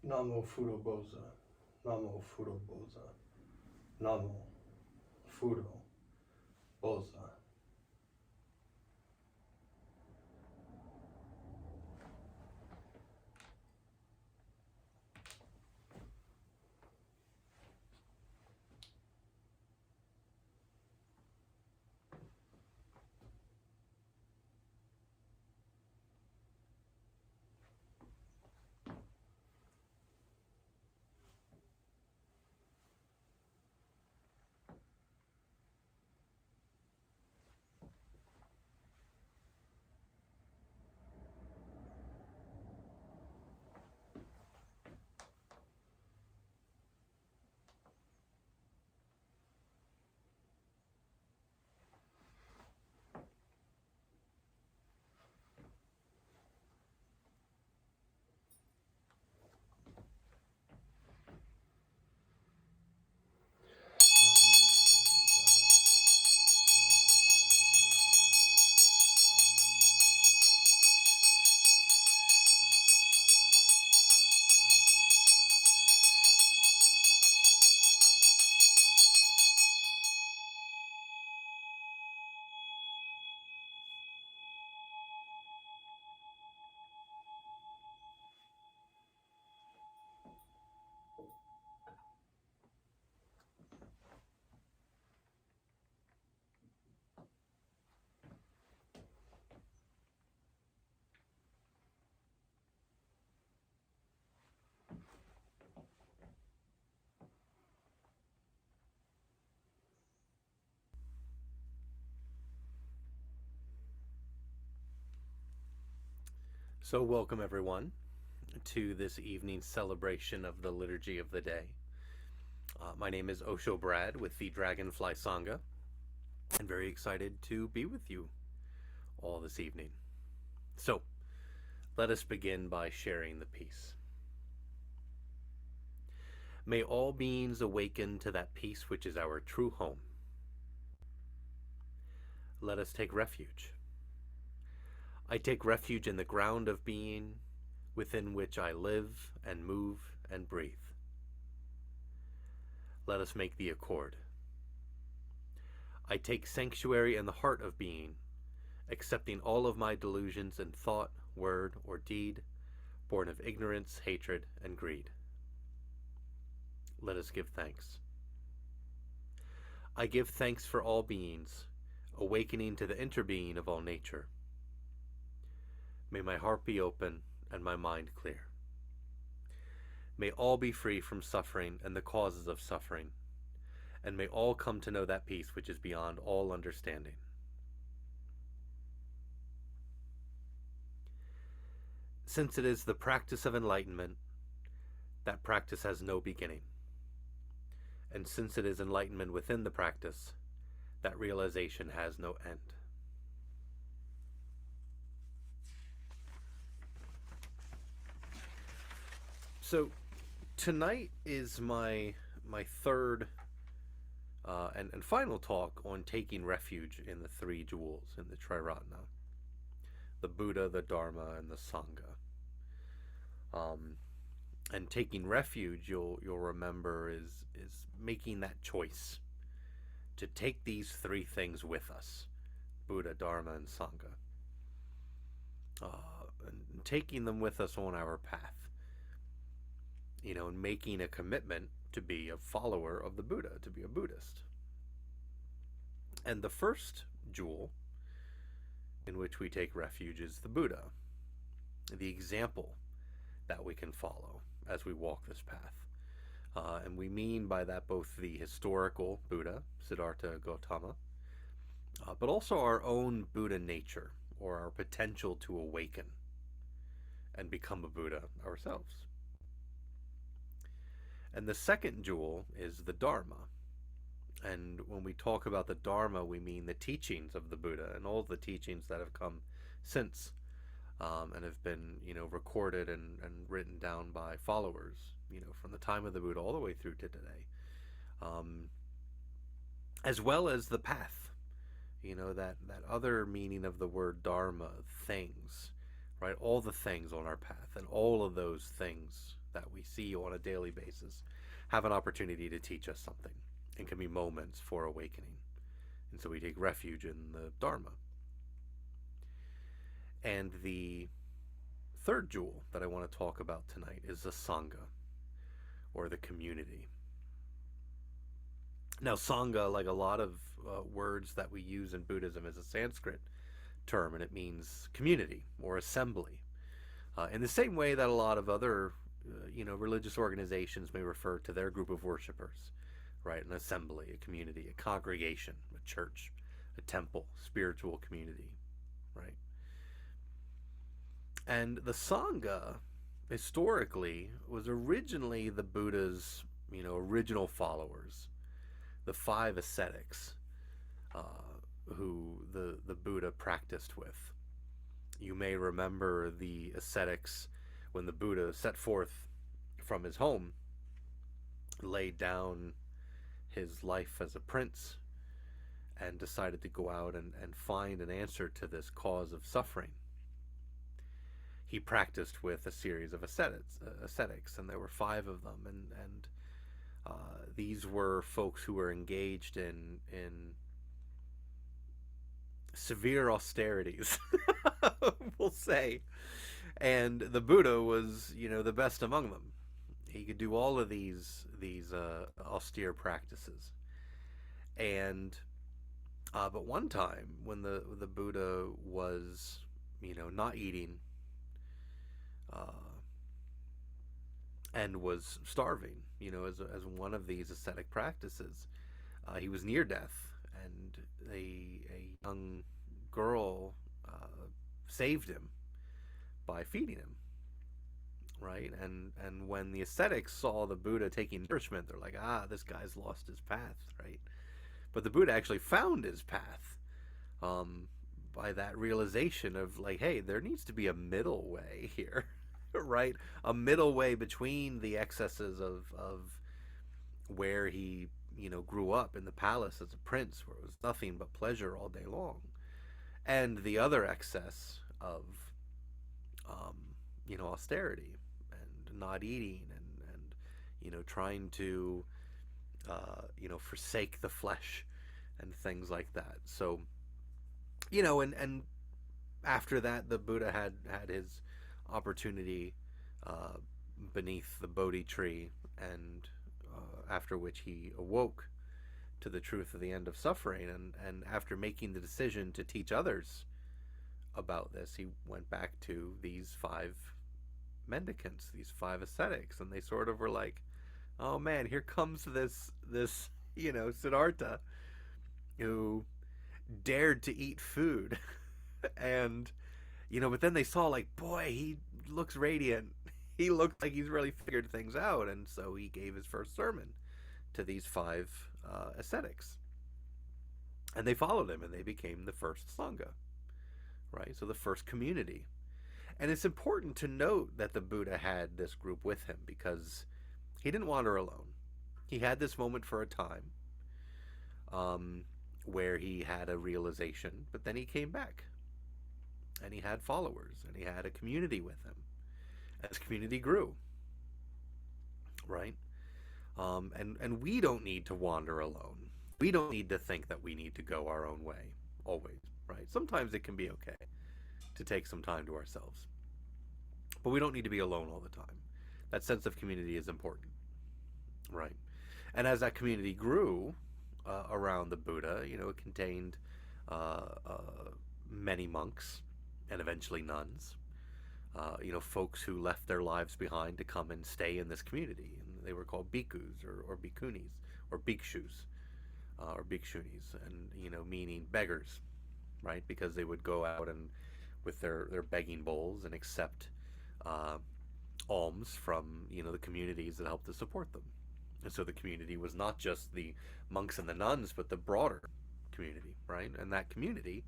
Namo Fudo Boza, Namo Fudo Boza, Namo Fudo Boza. So welcome everyone to this evening's celebration of the Liturgy of the Day. My name is Osho Brad with the Dragonfly Sangha, and very excited to be with you all this evening. So, let us begin by sharing the peace. May all beings awaken to that peace which is our true home. Let us take refuge. I take refuge in the ground of being within which I live and move and breathe. Let us make the accord. I take sanctuary in the heart of being, accepting all of my delusions in thought, word, or deed, born of ignorance, hatred, and greed. Let us give thanks. I give thanks for all beings, awakening to the interbeing of all nature. May my heart be open and my mind clear. May all be free from suffering and the causes of suffering, and may all come to know that peace which is beyond all understanding. Since it is the practice of enlightenment, that practice has no beginning. And since it is enlightenment within the practice, that realization has no end. So tonight is my third and final talk on taking refuge in the three jewels in the Triratna: the Buddha, the Dharma, and the Sangha. And taking refuge, you'll remember, is making that choice to take these three things with us: Buddha, Dharma, and Sangha, and taking them with us on our path. And making a commitment to be a follower of the Buddha, to be a Buddhist. And the first jewel in which we take refuge is the Buddha, the example that we can follow as we walk this path. And we mean by that both the historical Buddha, Siddhartha Gautama, but also our own Buddha nature, or our potential to awaken and become a Buddha ourselves. And the second jewel is the Dharma. And when we talk about the Dharma, we mean the teachings of the Buddha and all the teachings that have come since, and have been, recorded and written down by followers, from the time of the Buddha all the way through to today. As well as the path, that other meaning of the word Dharma, things, right? All the things on our path, and all of those things that we see on a daily basis have an opportunity to teach us something and can be moments for awakening. And so we take refuge in the Dharma. And the third jewel that I want to talk about tonight is the Sangha, or the community. Now, Sangha, like a lot of words that we use in Buddhism, is a Sanskrit term, and it means community or assembly. In the same way that a lot of other, religious organizations may refer to their group of worshipers, right? An assembly, a community, a congregation, a church, a temple, spiritual community, right? And the Sangha, historically, was originally the Buddha's, original followers, the 5 ascetics who the Buddha practiced with. You may remember the ascetics when the Buddha set forth from his home, laid down his life as a prince, and decided to go out and find an answer to this cause of suffering. He practiced with a series of ascetics, and there were 5 of them, and these were folks who were engaged in severe austerities, we'll say. And the Buddha was, the best among them. He could do all of these austere practices. And but one time when the Buddha was, not eating and was starving, as one of these ascetic practices, he was near death, and a young girl saved him by feeding him, right? And when the ascetics saw the Buddha taking nourishment, they're like, this guy's lost his path, right? But the Buddha actually found his path by that realization of, like, hey, there needs to be a middle way here, right? A middle way between the excesses of where he, grew up in the palace as a prince, where it was nothing but pleasure all day long, and the other excess of, austerity and not eating and trying to, forsake the flesh and things like that. So, and after that, the Buddha had his opportunity beneath the Bodhi tree, and after which he awoke to the truth of the end of suffering, and after making the decision to teach others about this, he went back to these 5 mendicants, these 5 ascetics, and they sort of were like, oh man, here comes this Siddhartha, who dared to eat food. And but then they saw, like, boy, he looks radiant, he looks like he's really figured things out. And so he gave his first sermon to these 5 ascetics, and they followed him, and they became the first Sangha, right? So the first community. And it's important to note that the Buddha had this group with him, because he didn't wander alone. He had this moment for a time where he had a realization, but then he came back, and he had followers, and he had a community with him as community grew, right? And we don't need to wander alone. We don't need to think that we need to go our own way always, right? Sometimes it can be okay to take some time to ourselves, but we don't need to be alone all the time. That sense of community is important, right? And as that community grew around the Buddha, it contained many monks and eventually nuns, folks who left their lives behind to come and stay in this community. And they were called bhikkhus or bhikkhunis or bhikshus or bhikshunis, and, meaning beggars, right? Because they would go out and with their begging bowls and accept alms from, the communities that helped to support them. And so the community was not just the monks and the nuns, but the broader community, right? And that community,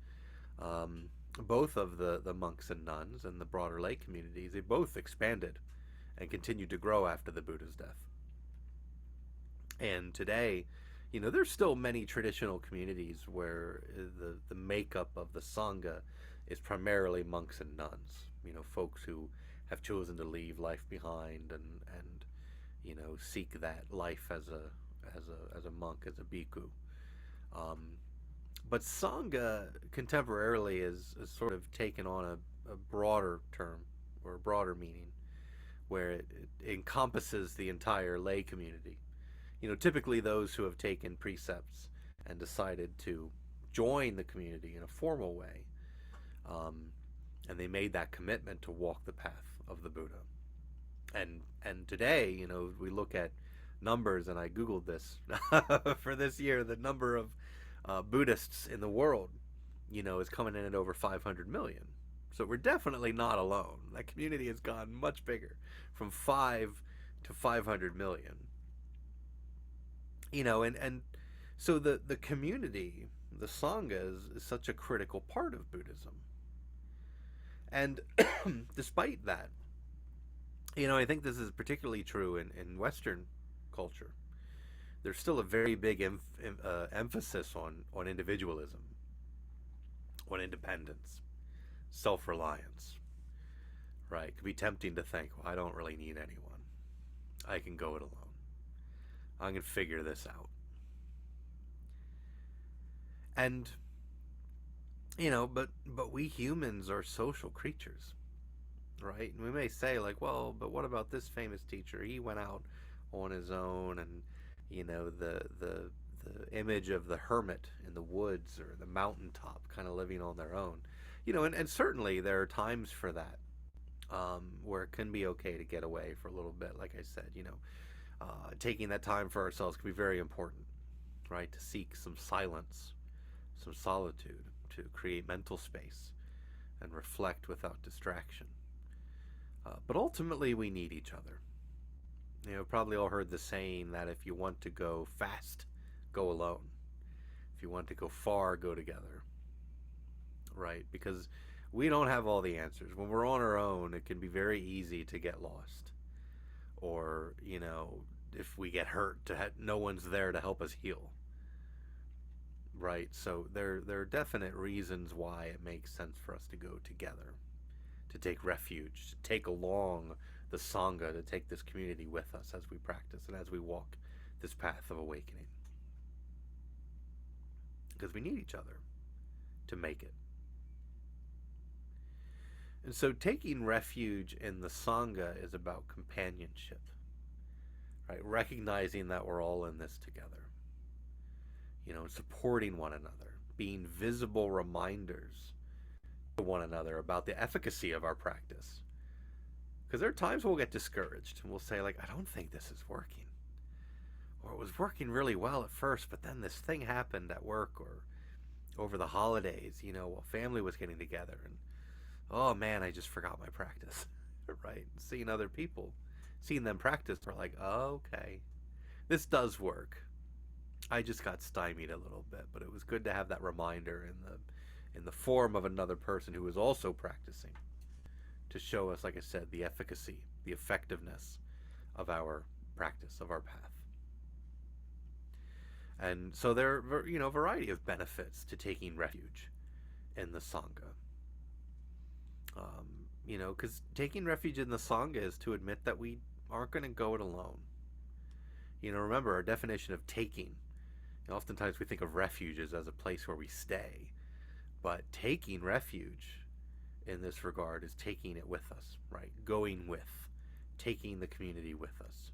both of the monks and nuns and the broader lay communities, they both expanded and continued to grow after the Buddha's death. And today, there's still many traditional communities where the makeup of the Sangha is primarily monks and nuns, folks who have chosen to leave life behind and seek that life as a monk, as a bhikkhu. But Sangha contemporarily is sort of taken on a broader term or a broader meaning, where it encompasses the entire lay community. Typically those who have taken precepts and decided to join the community in a formal way, and they made that commitment to walk the path of the Buddha. And today, we look at numbers, and I googled this for this year. The number of Buddhists in the world, is coming in at over 500 million. So we're definitely not alone. That community has gone much bigger, from 5 to 500 million. And so the community, the Sangha, is such a critical part of Buddhism. And despite that, I think this is particularly true in Western culture. There's still a very big emphasis on individualism, on independence, self-reliance, right? It could be tempting to think, well, I don't really need anyone. I can go it alone. I can figure this out. And, but we humans are social creatures, right? And we may say, like, well, but what about this famous teacher? He went out on his own, and the image of the hermit in the woods or the mountaintop, kind of living on their own, and certainly there are times for that, where it can be okay to get away for a little bit. Like I said, taking that time for ourselves can be very important, right? To seek some silence, some solitude, to create mental space and reflect without distraction. But ultimately, we need each other. Probably all heard the saying that if you want to go fast, go alone. If you want to go far, go together. Right? Because we don't have all the answers. When we're on our own, it can be very easy to get lost. Or, if we get hurt, no one's there to help us heal. Right? So there are definite reasons why it makes sense for us to go together, to take refuge, to take along the Sangha, to take this community with us as we practice and as we walk this path of awakening. Because we need each other to make it. And so taking refuge in the Sangha is about companionship, right? Recognizing that we're all in this together. Supporting one another, being visible reminders to one another about the efficacy of our practice. Because there are times we'll get discouraged and we'll say, like, I don't think this is working. Or it was working really well at first, but then this thing happened at work or over the holidays, while family was getting together, and oh man, I just forgot my practice. Right? Seeing other people, seeing them practice, we're like, oh, okay, this does work. I just got stymied a little bit, but it was good to have that reminder in the form of another person who was also practicing, to show us, like I said, the efficacy, the effectiveness of our practice, of our path. And so there are, a variety of benefits to taking refuge in the Sangha. Because taking refuge in the Sangha is to admit that we aren't going to go it alone. Remember our definition of taking. Oftentimes we think of refuges as a place where we stay, but taking refuge in this regard is taking it with us, right? Going with, taking the community with us.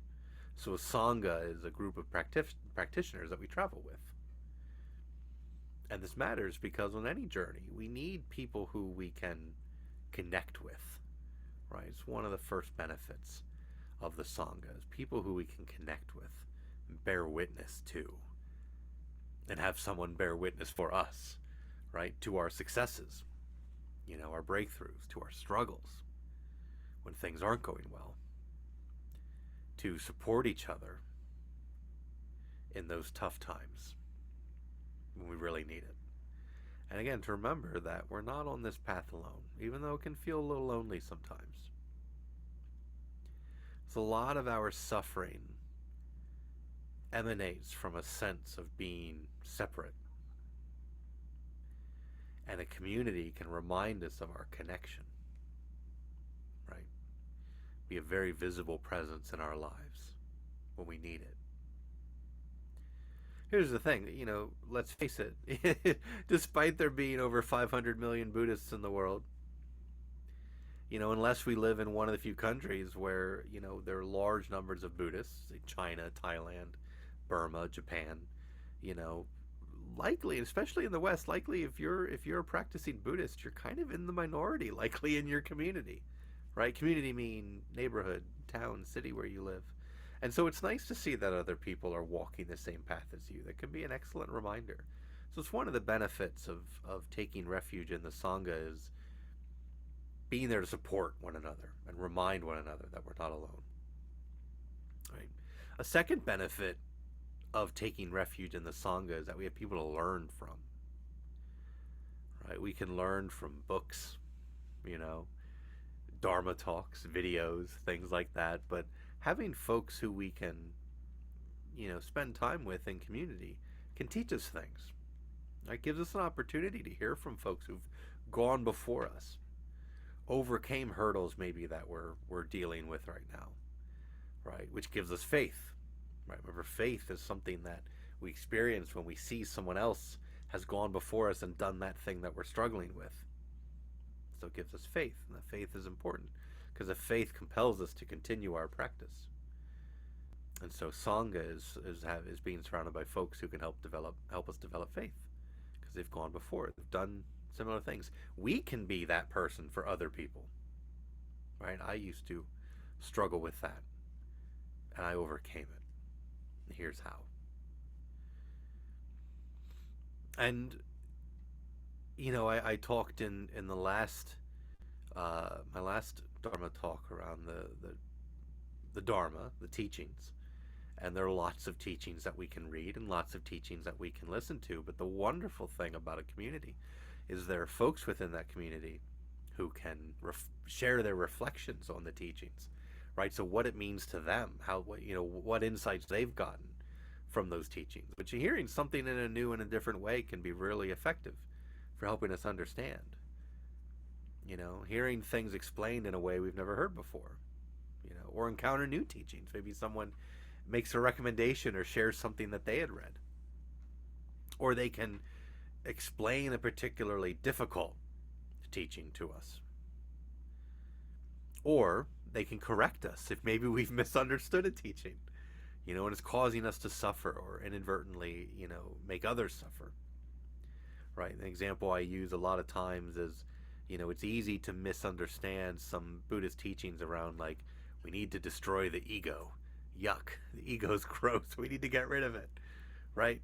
So a Sangha is a group of practitioners that we travel with. And this matters because on any journey, we need people who we can connect with, right? It's one of the first benefits of the Sangha, is people who we can connect with and bear witness to, and have someone bear witness for us, right? To our successes, our breakthroughs, to our struggles when things aren't going well, to support each other in those tough times when we really need it. And again, to remember that we're not on this path alone, even though it can feel a little lonely sometimes. So a lot of our suffering emanates from a sense of being separate. And a community can remind us of our connection, right? be a very visible presence in our lives when we need it. Here's the thing, let's face it, despite there being over 500 million Buddhists in the world, unless we live in one of the few countries where, there are large numbers of Buddhists, like China, Thailand, Burma, Japan, likely, especially in the West, likely if you're a practicing Buddhist, you're kind of in the minority, likely in your community, right? Community mean neighborhood, town, city where you live. And so it's nice to see that other people are walking the same path as you. That can be an excellent reminder. So it's one of the benefits of taking refuge in the Sangha is being there to support one another and remind one another that we're not alone. Right? A second benefit of taking refuge in the Sangha is that we have people to learn from. Right? We can learn from books, Dharma talks, videos, things like that, but having folks who we can, spend time with in community can teach us things. It gives us an opportunity to hear from folks who've gone before us, overcame hurdles maybe that we're dealing with right now, right? Which gives us faith, right? Remember, faith is something that we experience when we see someone else has gone before us and done that thing that we're struggling with. So it gives us faith, and that faith is important because the faith compels us to continue our practice. And so Sangha is being surrounded by folks who can help us develop faith because they've gone before, they've done similar things. We can be that person for other people, right? I used to struggle with that, and I overcame it. And here's how. And I talked in the last my last Dharma talk around the Dharma, the teachings. And there are lots of teachings that we can read and lots of teachings that we can listen to. But the wonderful thing about a community is there are folks within that community who can share their reflections on the teachings, right? So what it means to them, what insights they've gotten from those teachings. But hearing something in a new and a different way can be really effective for helping us understand. Hearing things explained in a way we've never heard before, or encounter new teachings. Maybe someone makes a recommendation or shares something that they had read. Or they can explain a particularly difficult teaching to us. Or they can correct us if maybe we've misunderstood a teaching, and it's causing us to suffer or inadvertently, make others suffer. Right? An example I use a lot of times is, it's easy to misunderstand some Buddhist teachings around like, we need to destroy the ego. Yuck. The ego's gross. We need to get rid of it. Right?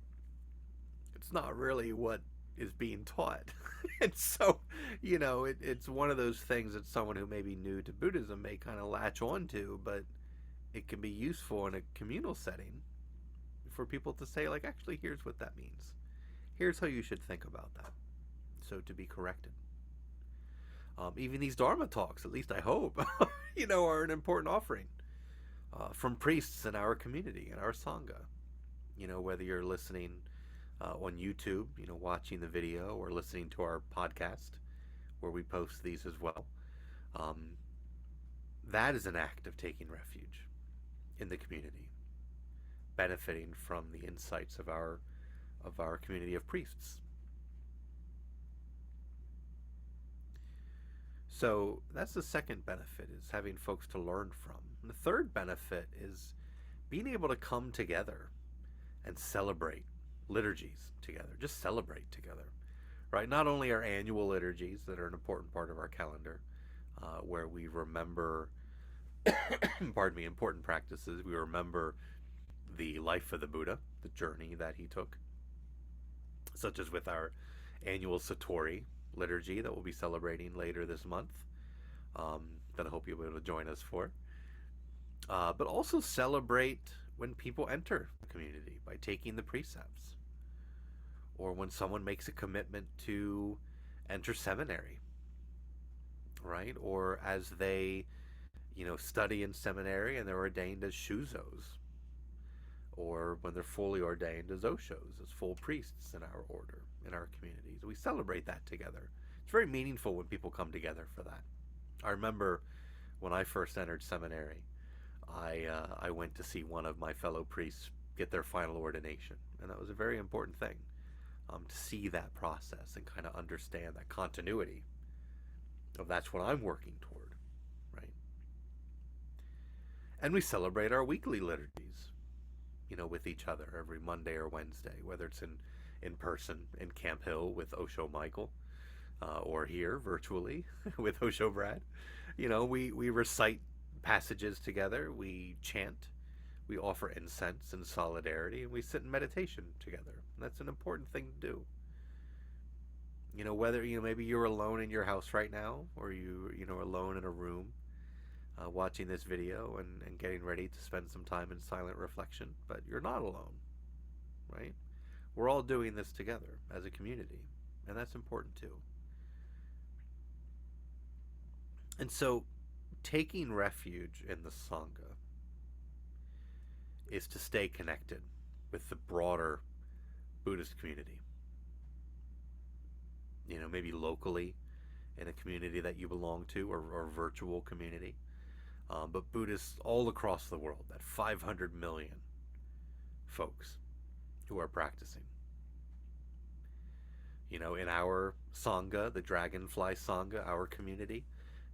It's not really what is being taught. And so, it's one of those things that someone who may be new to Buddhism may kind of latch on to, but it can be useful in a communal setting for people to say, like, actually, here's what that means. Here's how you should think about that. So to be corrected. Even these Dharma talks, at least I hope, are an important offering from priests in our community, in our Sangha. Whether you're listening on YouTube, watching the video, or listening to our podcast where we post these as well. That is an act of taking refuge in the community, benefiting from the insights of our community of priests. So that's the second benefit, is having folks to learn from. And the third benefit is being able to come together and celebrate liturgies together, just celebrate together, right? Not only our annual liturgies that are an important part of our calendar, where we remember, important practices. We remember the life of the Buddha, the journey that he took, such as with our annual Satori liturgy that we'll be celebrating later this month, that I hope you'll be able to join us for. But also celebrate when people enter the community by taking the precepts, or when someone makes a commitment to enter seminary, right? Or as they, study in seminary and they're ordained as shuzos, or when they're fully ordained as oshos, as full priests in our order, in our communities. We celebrate that together. It's very meaningful when people come together for that. I remember When I first entered seminary, I went to see one of my fellow priests get their final ordination, and that was a very important thing, to see that process and kind of understand that continuity of that's what I'm working toward, right? And we celebrate our weekly liturgies, with each other every Monday or Wednesday, whether it's in person in Camp Hill with Osho Michael, or here virtually with Osho Brad. We recite passages together, we chant, we offer incense and solidarity, and we sit in meditation together. And that's an important thing to do. Whether maybe you're alone in your house right now, or you're alone in a room, watching this video and getting ready to spend some time in silent reflection, but you're not alone, right? We're all doing this together as a community, and that's important too. And so, taking refuge in the Sangha is to stay connected with the broader Buddhist community. Maybe locally in a community that you belong to, or virtual community. But Buddhists all across the world, that 500 million folks who are practicing. In our Sangha, the Dragonfly Sangha, our community,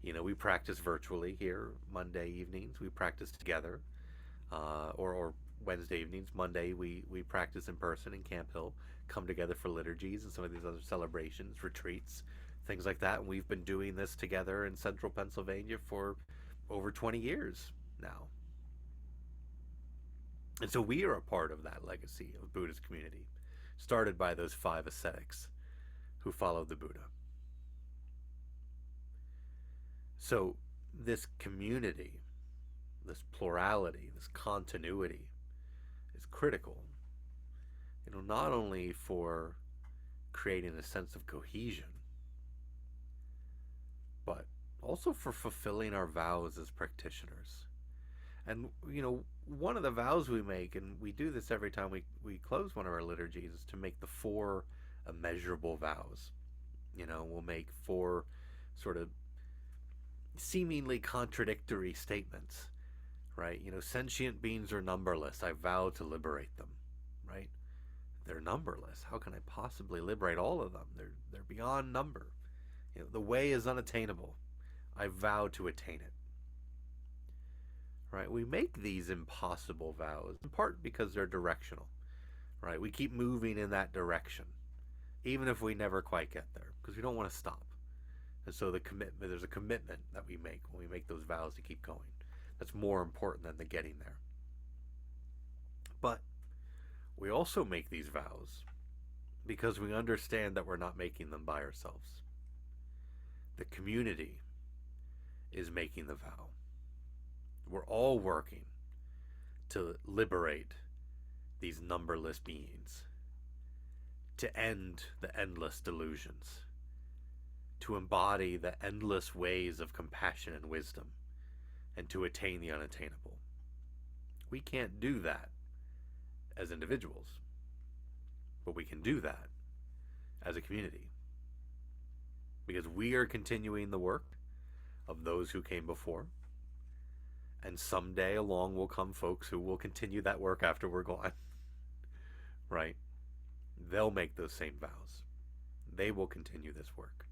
we practice virtually here Monday evenings. We practice together, or Wednesday evenings. Monday we practice in person in Camp Hill, come together for liturgies and some of these other celebrations, retreats, things like that. And we've been doing this together in central Pennsylvania for over 20 years now. And so we are a part of that legacy of Buddhist community, started by those 5 ascetics who followed the Buddha. So this community, this plurality, this continuity is critical, not only for creating a sense of cohesion, but also for fulfilling our vows as practitioners. And, one of the vows we make, and we do this every time we close one of our liturgies, is to make the 4 immeasurable vows. We'll make 4 sort of seemingly contradictory statements, right? Sentient beings are numberless. I vow to liberate them, right? They're numberless. How can I possibly liberate all of them? They're beyond number. The way is unattainable. I vow to attain it. Right? We make these impossible vows in part because they're directional. Right? We keep moving in that direction, even if we never quite get there, because we don't want to stop. And so there's a commitment that we make when we make those vows to keep going. That's more important than the getting there. But we also make these vows because we understand that we're not making them by ourselves. The community is making the vow. We're all working to liberate these numberless beings, to end the endless delusions, to embody the endless ways of compassion and wisdom, and to attain the unattainable. We can't do that as individuals, but we can do that as a community, because we are continuing the work of those who came before, and someday along will come folks who will continue that work after we're gone, right? They'll make those same vows. They will continue this work,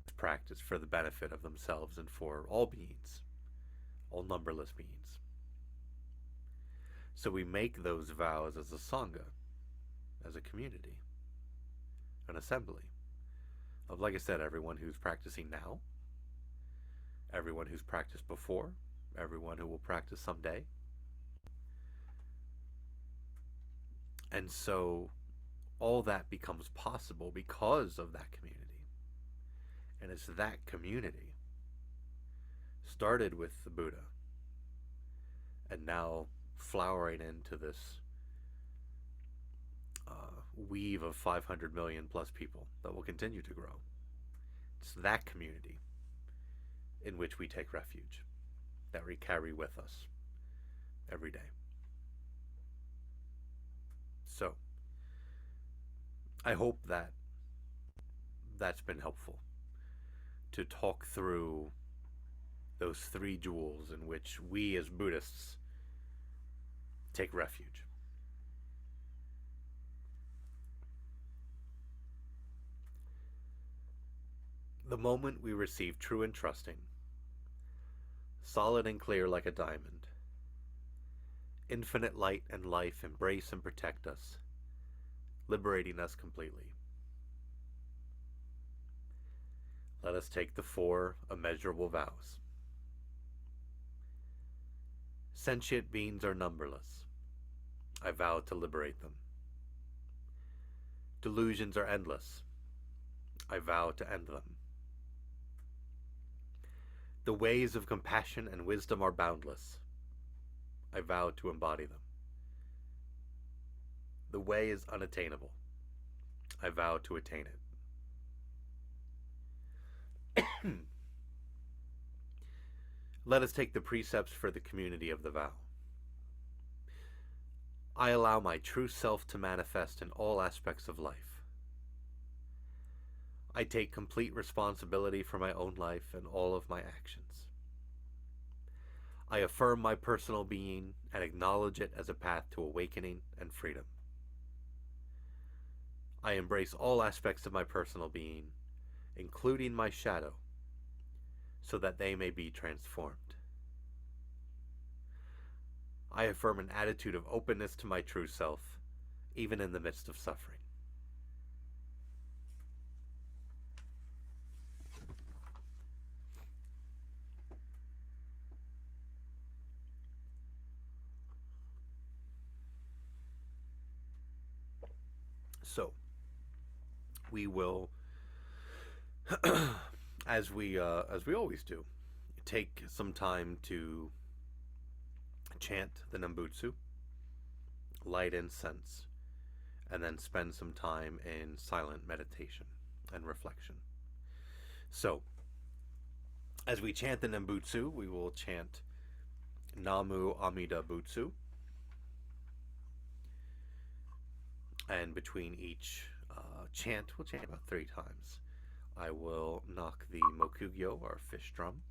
this practice, for the benefit of themselves and for all beings, all numberless beings. So we make those vows as a Sangha, as a community, an assembly of, like I said, everyone who's practicing now, everyone who's practiced before, everyone who will practice someday. And so all that becomes possible because of that community. And it's that community, started with the Buddha, and now flowering into this weave of 500 million plus people that will continue to grow. It's that community in which we take refuge, that we carry with us every day. So, I hope that that's been helpful to talk through those three jewels in which we as Buddhists take refuge. The moment we receive true and trusting, solid and clear like a diamond, infinite light and life embrace and protect us, liberating us completely. Let us take the 4 immeasurable vows. Sentient beings are numberless. I vow to liberate them. Delusions are endless. I vow to end them. The ways of compassion and wisdom are boundless. I vow to embody them. The way is unattainable. I vow to attain it. Let us take the precepts for the community of the vow. I allow my true self to manifest in all aspects of life. I take complete responsibility for my own life and all of my actions. I affirm my personal being and acknowledge it as a path to awakening and freedom. I embrace all aspects of my personal being, including my shadow, so that they may be transformed. I affirm an attitude of openness to my true self, even in the midst of suffering. So, we will, as we always do, take some time to chant the Nembutsu, light incense, and then spend some time in silent meditation and reflection. So, as we chant the Nembutsu, we will chant Namu Amida Butsu. And between each chant, we'll chant about 3 times. I will knock the Mokugyo, or fish drum.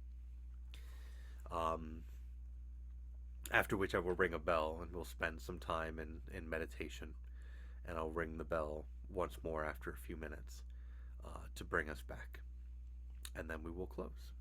After which I will ring a bell, and we'll spend some time in meditation. And I'll ring the bell once more after a few minutes to bring us back. And then we will close.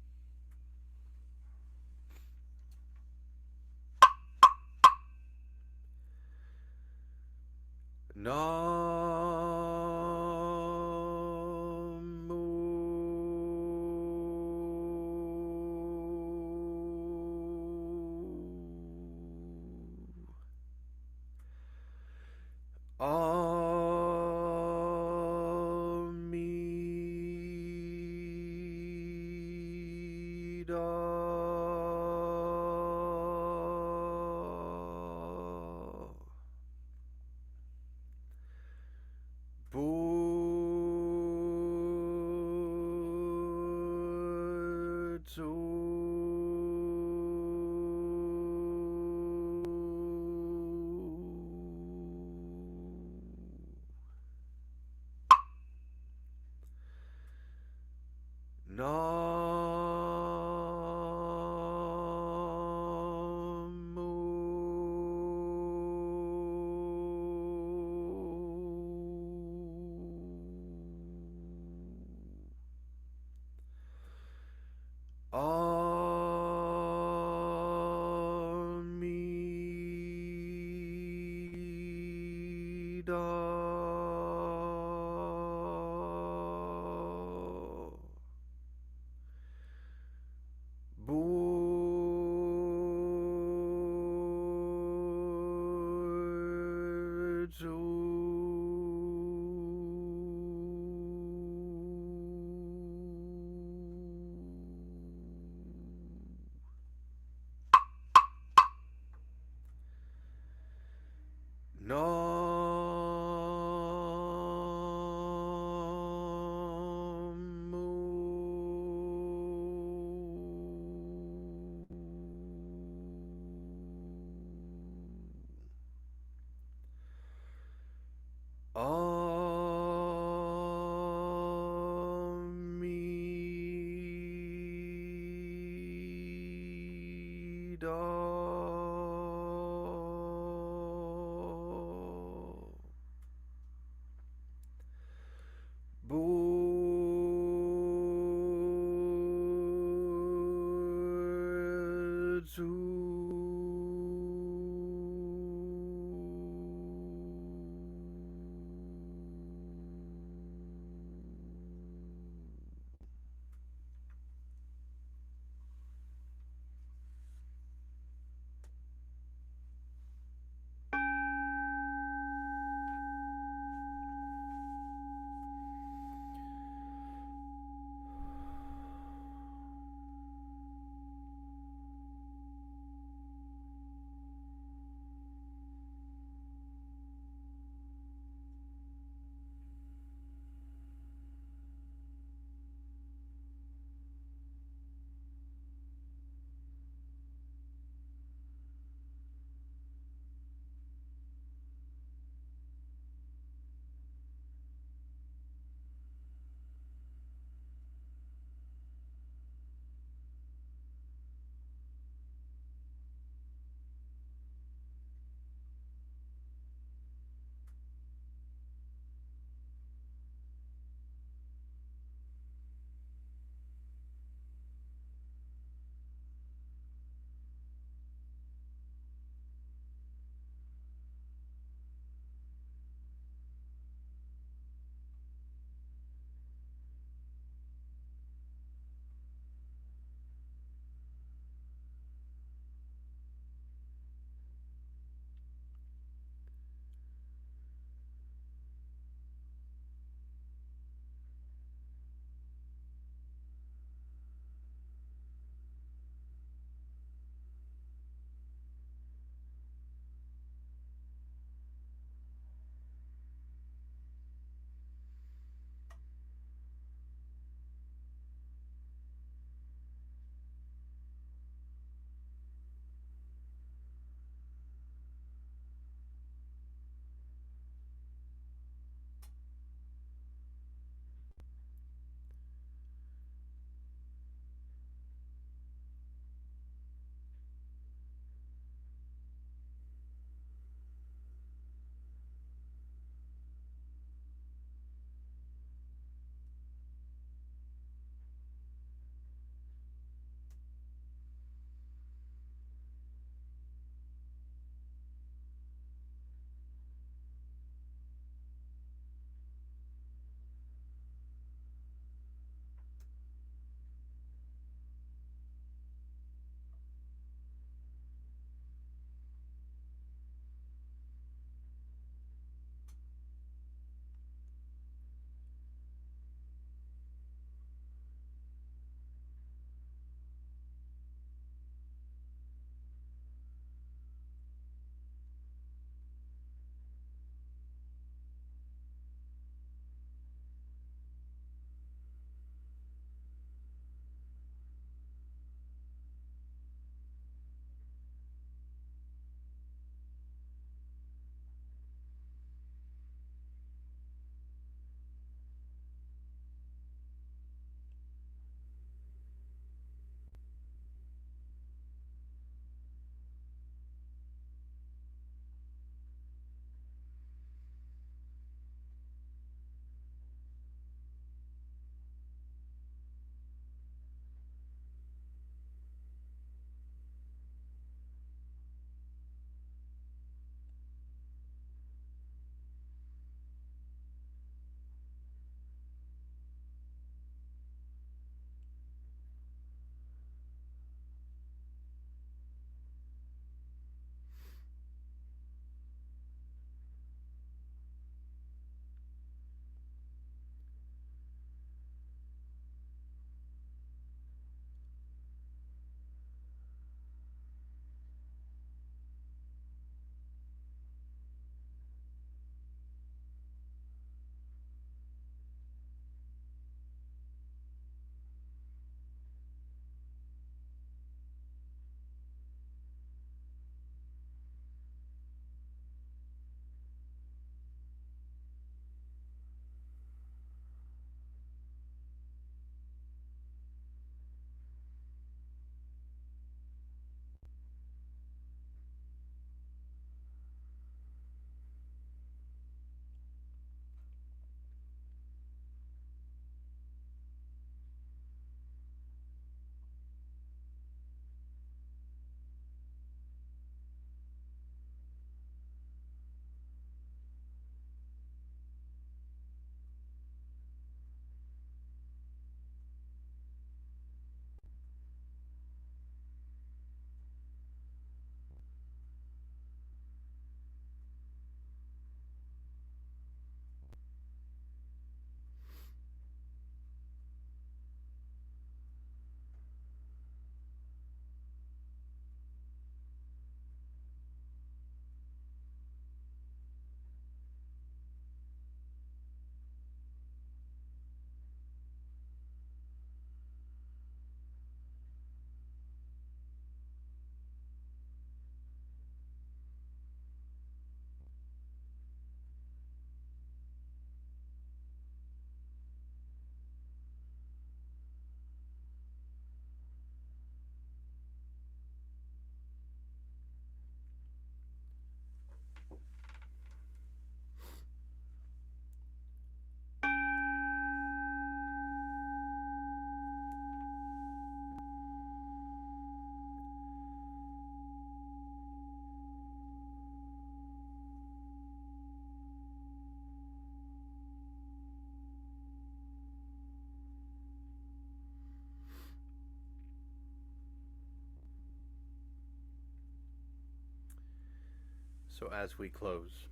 So as we close,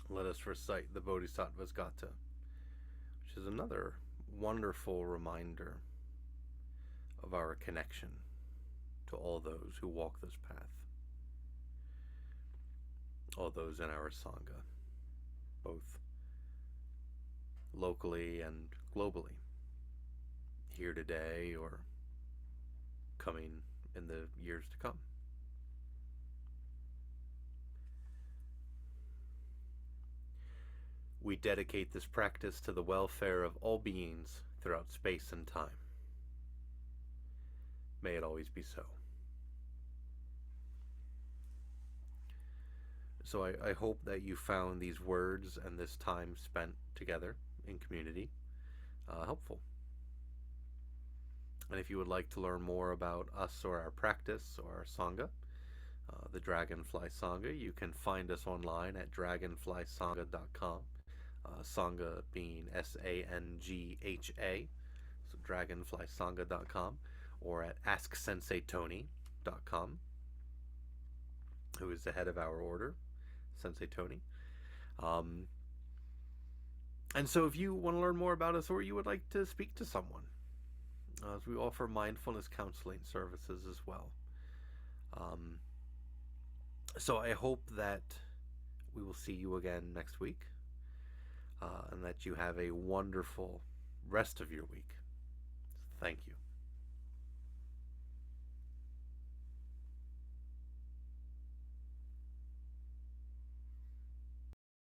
let us recite the Bodhisattva's Gatha, which is another wonderful reminder of our connection to all those who walk this path, all those in our Sangha, both locally and globally, here today or coming in the years to come. We dedicate this practice to the welfare of all beings throughout space and time. May it always be so. So I hope that you found these words and this time spent together in community helpful. And if you would like to learn more about us or our practice or our Sangha, the Dragonfly Sangha, you can find us online at dragonflysangha.com. Sangha being Sangha, so dragonflysangha.com, or at asksenseitony.com, who is the head of our order, Sensei Tony. And so if you want to learn more about us or you would like to speak to someone, as we offer mindfulness counseling services as well. So I hope that we will see you again next week, and that you have a wonderful rest of your week. Thank you.